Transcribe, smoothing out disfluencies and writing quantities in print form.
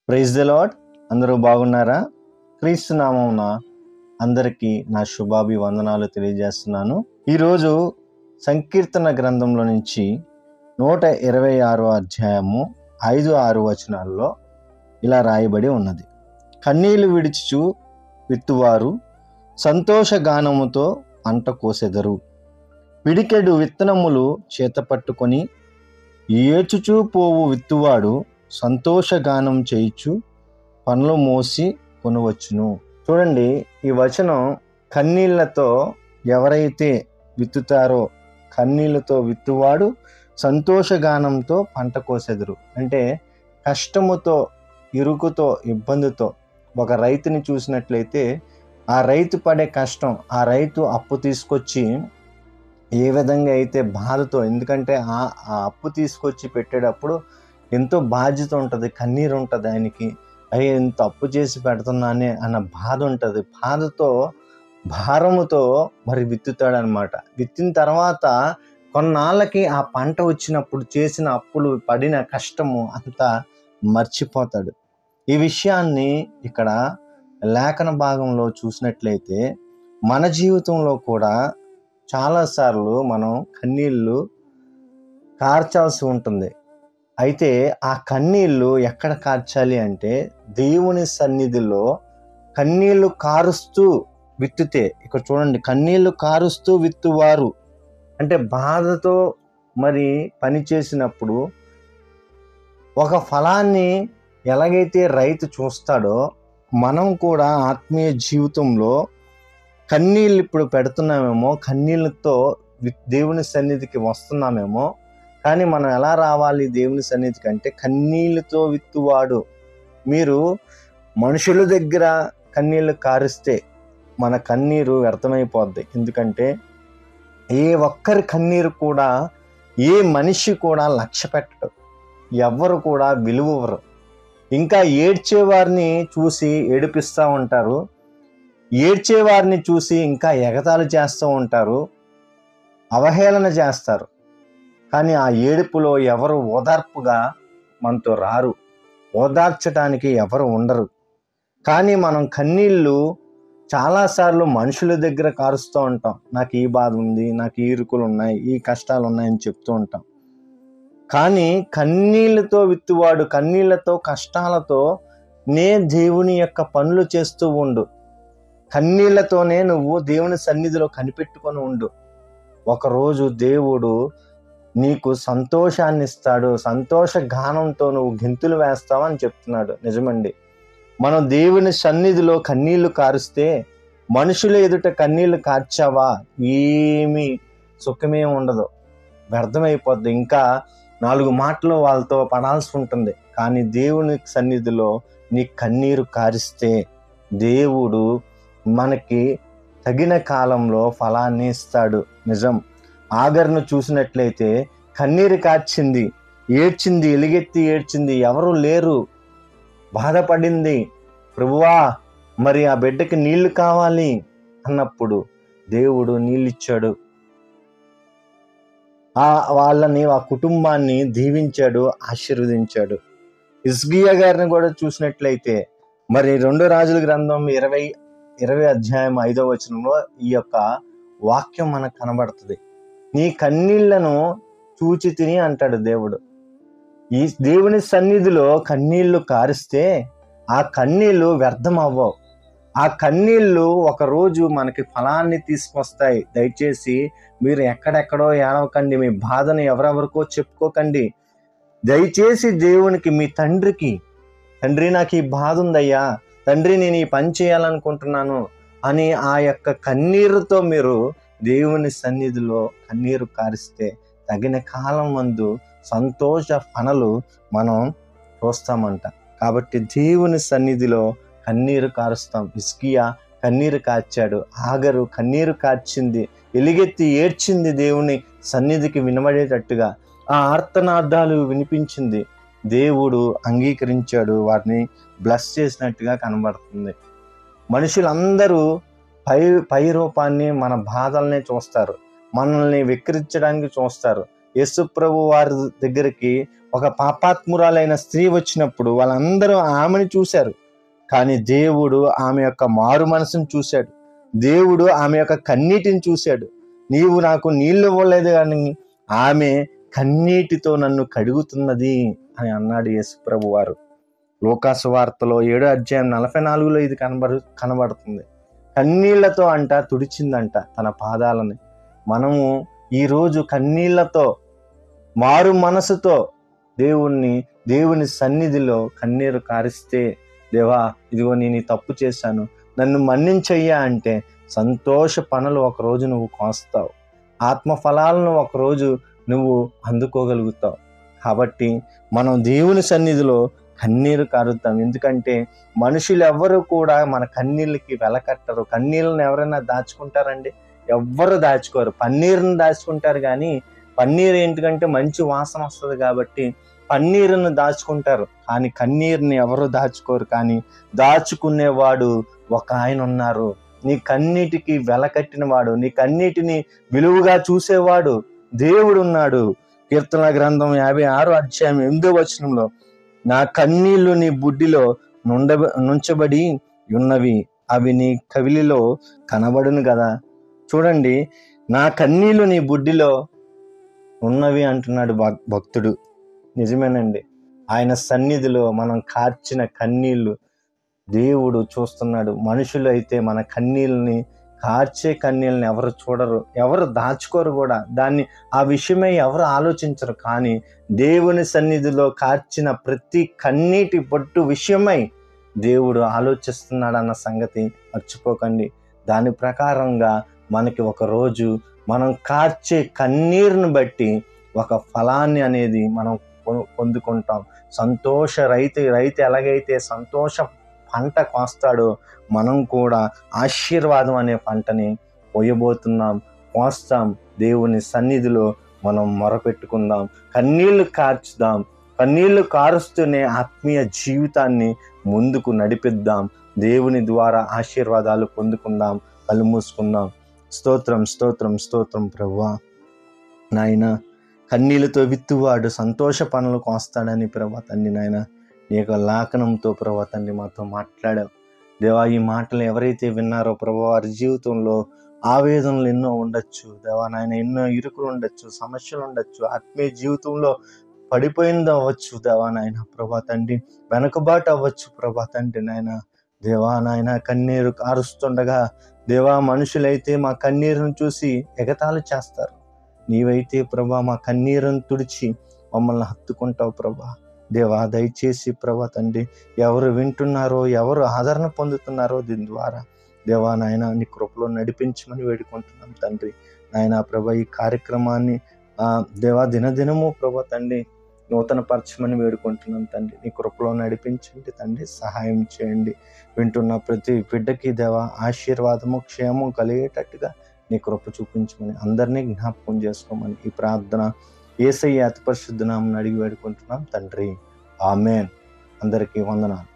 Praise the lord. అందరూ బాగున్నారా? క్రీస్తు నామమున అందరికీ నా శుభాభివందనాలు తెలియజేస్తున్నాను. ఈరోజు సంకీర్తన గ్రంథంలో నుంచి 126 అధ్యాయము 5-6 వచనాల్లో ఇలా రాయబడి ఉన్నది. కన్నీళ్లు విడిచుచు విత్తువారు సంతోష గానముతో పంట కోసెదరు. పిడికెడు విత్తనములు చేతపట్టుకొని ఏచుచూ పోవు విత్తువాడు సంతోషగానం చేయుచు పనులు మోసి కొనవచ్చును. చూడండి, ఈ వచనం కన్నీళ్లతో ఎవరైతే విత్తుతారో, కన్నీళ్లతో విత్తువాడు సంతోషగానంతో పంట కోసెదరు. అంటే కష్టముతో, ఇరుకుతో, ఇబ్బందితో ఒక రైతుని చూసినట్లయితే ఆ రైతు పడే కష్టం, ఆ రైతు అప్పు తీసుకొచ్చి ఏ విధంగా అయితే బాధతో, ఎందుకంటే ఆ అప్పు తీసుకొచ్చి పెట్టేటప్పుడు ఎంతో బాధ్యత ఉంటుంది, కన్నీరు ఉంటుంది ఆయనకి. అయ్యే ఇంత అప్పు చేసి పెడుతున్నానే అన్న బాధ ఉంటుంది. బాధతో, భారముతో మరి విత్తుతాడనమాట. విత్తిన తర్వాత కొన్నాళ్ళకి ఆ పంట వచ్చినప్పుడు చేసిన అప్పులు, పడిన కష్టము అంతా మర్చిపోతాడు. ఈ విషయాన్ని ఇక్కడ లేఖన భాగంలో చూసినట్లయితే మన జీవితంలో కూడా చాలాసార్లు మనం కన్నీళ్ళు కార్చాల్సి ఉంటుంది. అయితే ఆ కన్నీళ్ళు ఎక్కడ కార్చాలి అంటే దేవుని సన్నిధిలో కన్నీళ్లు కారుస్తూ విత్తుతే. ఇక్కడ చూడండి, కన్నీళ్లు కారుస్తూ విత్తువారు అంటే బాధతో మరి పని చేసినప్పుడు ఒక ఫలాన్ని ఎలాగైతే రైతు చూస్తాడో, మనం కూడా ఆత్మీయ జీవితంలో కన్నీళ్ళు ఇప్పుడు పెడుతున్నామేమో, కన్నీళ్ళతో దేవుని సన్నిధికి వస్తున్నామేమో, కానీ మనం ఎలా రావాలి దేవుని సన్నిధికి అంటే కన్నీళ్ళతో విత్తువాడు. మీరు మనుషుల దగ్గర కన్నీళ్ళు కారిస్తే మన కన్నీరు వ్యర్థమైపోద్ది. ఎందుకంటే ఏ ఒక్కరి కన్నీరు కూడా ఏ మనిషి కూడా లక్ష్య పెట్టడు, ఎవ్వరు కూడా విలువరు. ఇంకా ఏడ్చేవారిని చూసి ఏడిపిస్తూ ఉంటారు, ఏడ్చేవారిని చూసి ఇంకా ఎగతాళి చేస్తూ ఉంటారు, అవహేళన చేస్తారు. కానీ ఆ ఏడుపులో ఎవరు ఓదార్పుగా మనతో రారు, ఓదార్చడానికి ఎవరు ఉండరు. కానీ మనం కన్నీళ్ళు చాలాసార్లు మనుషుల దగ్గర కారుస్తూ ఉంటాం. నాకు ఈ బాధ ఉంది, నాకు ఈ ఇరుకులు ఉన్నాయి, ఈ కష్టాలు ఉన్నాయని చెప్తూ ఉంటాం. కానీ కన్నీళ్లతో విత్తువాడు, కన్నీళ్లతో, కష్టాలతో నే దేవుని యొక్క పనులు చేస్తూ ఉండు. కన్నీళ్లతోనే నువ్వు దేవుని సన్నిధిలో కనిపెట్టుకొని ఉండు. ఒకరోజు దేవుడు నీకు సంతోషాన్ని ఇస్తాడు, సంతోష గానంతో నువ్వు గెంతులు వేస్తావని చెప్తున్నాడు. నిజమండి, మనం దేవుని సన్నిధిలో కన్నీళ్లు కారుస్తే, మనుషుల ఎదుట కన్నీళ్లు కార్చావా ఏమీ సుఖమే ఉండదు, వ్యర్థమైపోద్ది. ఇంకా 4 మాటలు వాళ్ళతో పడాల్సి ఉంటుంది. కానీ దేవుని సన్నిధిలో నీ కన్నీరు కారిస్తే దేవుడు మనకి తగిన కాలంలో ఫలాన్ని ఇస్తాడు. నిజం, ఆగర్ను చూసినట్లయితే కన్నీరు కార్చింది, ఏడ్చింది, ఎలుగెత్తి ఏడ్చింది, ఎవరు లేరు, బాధపడింది. ప్రభువా, మరి ఆ బిడ్డకి నీళ్లు కావాలి అన్నప్పుడు దేవుడు నీళ్ళిచ్చాడు. వాళ్ళని, ఆ కుటుంబాన్ని దీవించాడు, ఆశీర్వదించాడు. హిజ్కియా గారిని కూడా చూసినట్లయితే మరి 2 రాజుల గ్రంథం 20 అధ్యాయం 5వ వచనంలో ఈ యొక్క వాక్యం మనకు కనబడుతుంది. నీ కన్నీళ్లను చూచి తిని అంటాడు దేవుడు. ఈ దేవుని సన్నిధిలో కన్నీళ్లు కారిస్తే ఆ కన్నీళ్లు వ్యర్థం అవ్వవు. ఆ కన్నీళ్లు ఒకరోజు మనకి ఫలాన్ని తీసుకొస్తాయి. దయచేసి మీరు ఎక్కడెక్కడో ఏడవకండి, మీ బాధను ఎవరెవరికో చెప్పుకోకండి. దయచేసి దేవునికి, మీ తండ్రికి, తండ్రి నాకు ఈ బాధ ఉందయ్యా, తండ్రి నేను ఈ పని చేయాలనుకుంటున్నాను అని ఆ యొక్క కన్నీరుతో మీరు దేవుని సన్నిధిలో కన్నీరు కారిస్తే తగిన కాలం మందు సంతోష ఫలలు మనం చూస్తామంట. కాబట్టి దేవుని సన్నిధిలో కన్నీరు కారుస్తాం. హిజ్కియా కన్నీరు కార్చాడు, ఆగరు కన్నీరు కార్చింది, ఎలుగెత్తి ఏడ్చింది, దేవుని సన్నిధికి వినబడేటట్టుగా ఆ ఆర్తనాదాలు వినిపించింది. దేవుడు అంగీకరించాడు, వాటిని బ్లెస్ చేసినట్టుగా కనబడుతుంది. మనుషులందరూ పై రూపాన్ని, మన బాధల్ని చూస్తారు, మనల్ని వెక్కిరించడానికి చూస్తారు. యేసు ప్రభు వారి దగ్గరికి ఒక పాపాత్మురాలైన స్త్రీ వచ్చినప్పుడు వాళ్ళందరూ ఆమెను చూశారు, కానీ దేవుడు ఆమె యొక్క మారు మనసును చూశాడు. దేవుడు ఆమె యొక్క కన్నీటిని చూశాడు. నీవు నాకు నీళ్ళు ఇవ్వలేదు కానీ ఆమె కన్నీటితో నన్ను కడుగుతున్నది అని అన్నాడు యేసు ప్రభు వారు. లూకాసు వార్తలో 7వ అధ్యాయం 44లో ఇది కనబడుతుంది. కన్నీళ్లతో అంట తుడిచిందంట తన పాదాలని. మనము ఈరోజు కన్నీళ్లతో మారు మనసుతో దేవుని సన్నిధిలో కన్నీరు కారిస్తే, దేవా ఇదిగో నేను ఈ తప్పు చేశాను, నన్ను మన్నించయ్యా అంటే సంతోష పనులు ఒకరోజు నువ్వు కోస్తావు, ఆత్మ ఫలాలను ఒకరోజు నువ్వు అందుకోగలుగుతావు. కాబట్టి మనం దేవుని సన్నిధిలో కన్నీరు కారుద్దాం. ఎందుకంటే మనుషులు ఎవ్వరు కూడా మన కన్నీళ్ళకి వెలకట్టరు. కన్నీళ్ళని ఎవరైనా దాచుకుంటారండి? ఎవ్వరు దాచుకోరు. పన్నీరుని దాచుకుంటారు, కానీ పన్నీరు ఏంటికంటే మంచి వాసన వస్తుంది కాబట్టి పన్నీరుని దాచుకుంటారు, కానీ కన్నీరుని ఎవరు దాచుకోరు. కానీ దాచుకునేవాడు ఒక ఆయన ఉన్నారు. నీ కన్నీటికి వెలకట్టిన వాడు, నీ కన్నీటిని విలువగా చూసేవాడు దేవుడు ఉన్నాడు. కీర్తన గ్రంథం 56వ అధ్యాయం 8వ వచనంలో, నా కన్నీళ్లు నీ బుడ్డిలో నుంచబడి ఉన్నవి, అవి నీ కవిలిలో కనబడును కదా. చూడండి, నా కన్నీళ్లు నీ బుడ్డిలో ఉన్నవి అంటున్నాడు భక్తుడు. నిజమేనండి, ఆయన సన్నిధిలో మనం కార్చిన కన్నీళ్లు దేవుడు చూస్తున్నాడు. మనుషులు అయితే మన కన్నీళ్ళని, కార్చే కన్నీళ్ళని ఎవరు చూడరు, ఎవరు దాచుకోరు కూడా. ఆ విషయమై ఎవరు ఆలోచించరు. కానీ దేవుని సన్నిధిలో కార్చిన ప్రతి కన్నీటి బొట్టు విషయమై దేవుడు ఆలోచిస్తున్నాడు అన్న సంగతి మర్చిపోకండి. దాని ప్రకారంగా మనకి ఒక రోజు మనం కార్చే కన్నీరుని బట్టి ఒక ఫలాన్ని అనేది మనం పొందుకుంటాం. రైతు ఎలాగైతే సంతోష పంట కోస్తాడో, మనం కూడా ఆశీర్వాదం అనే పంటని కోస్తాం. దేవుని సన్నిధిలో మనం మొరపెట్టుకుందాం, కన్నీళ్లు కార్చుదాం. కన్నీళ్లు కారుస్తూనే ఆత్మీయ జీవితాన్ని ముందుకు నడిపిద్దాం. దేవుని ద్వారా ఆశీర్వాదాలు పొందుకుందాం. కళ్ళు మూసుకుందాం. స్తోత్రం స్తోత్రం స్తోత్రం ప్రభువా. నాయన, కన్నీళ్ళతో విత్తువాడు సంతోష పనులు కోస్తాడని ప్రభా తండ్రి, నాయన నీ యొక్క లేఖనంతో ప్రభా తండ్రి మాతో మాట్లాడావు. దేవా, ఈ మాటలు ఎవరైతే విన్నారో ప్రభా, వారి జీవితంలో ఆవేదనలు ఎన్నో ఉండొచ్చు దేవా నాయన, ఎన్నో ఇరుకులు ఉండొచ్చు, సమస్యలు ఉండొచ్చు, ఆత్మీయ జీవితంలో పడిపోయింది అవ్వచ్చు దేవా నాయన ప్రభా తండ్రి, వెనుకబాటు అవ్వచ్చు ప్రభా తండ్రి నాయన. దేవా నాయన, కన్నీరు కారుస్తుండగా దేవా, మనుషులైతే మా కన్నీరును చూసి ఎగతాళి చేస్తారు. నీవైతే ప్రభా మా కన్నీరును తుడిచి మమ్మల్ని హత్తుకుంటావు ప్రభా. దేవా, దయచేసి ప్రభా తండ్రి, ఎవరు వింటున్నారో, ఎవరు ఆదరణ పొందుతున్నారో దీని ద్వారా దేవా నాయన నీ కృపలో నడిపించమని వేడుకుంటున్నాం తండ్రి. నాయన ప్రభా, ఈ కార్యక్రమాన్ని దేవా దినదినము ప్రభా తండ్రి నూతన పరచమని వేడుకుంటున్నాం తండ్రి. నీ కృపలో నడిపించండి తండ్రి, సహాయం చేయండి. వింటున్న ప్రతి బిడ్డకి దేవా ఆశీర్వాదము, క్షేమం కలిగేటట్టుగా నీ కృప చూపించమని, అందరినీ జ్ఞాపకం చేసుకోమని ఈ ప్రార్థన యేసయ్య అతి పరిశుద్ధ నామమున అడిగి వేడుకుంటున్నాం తండ్రి. ఆమేన్. అందరికీ వందనాలు.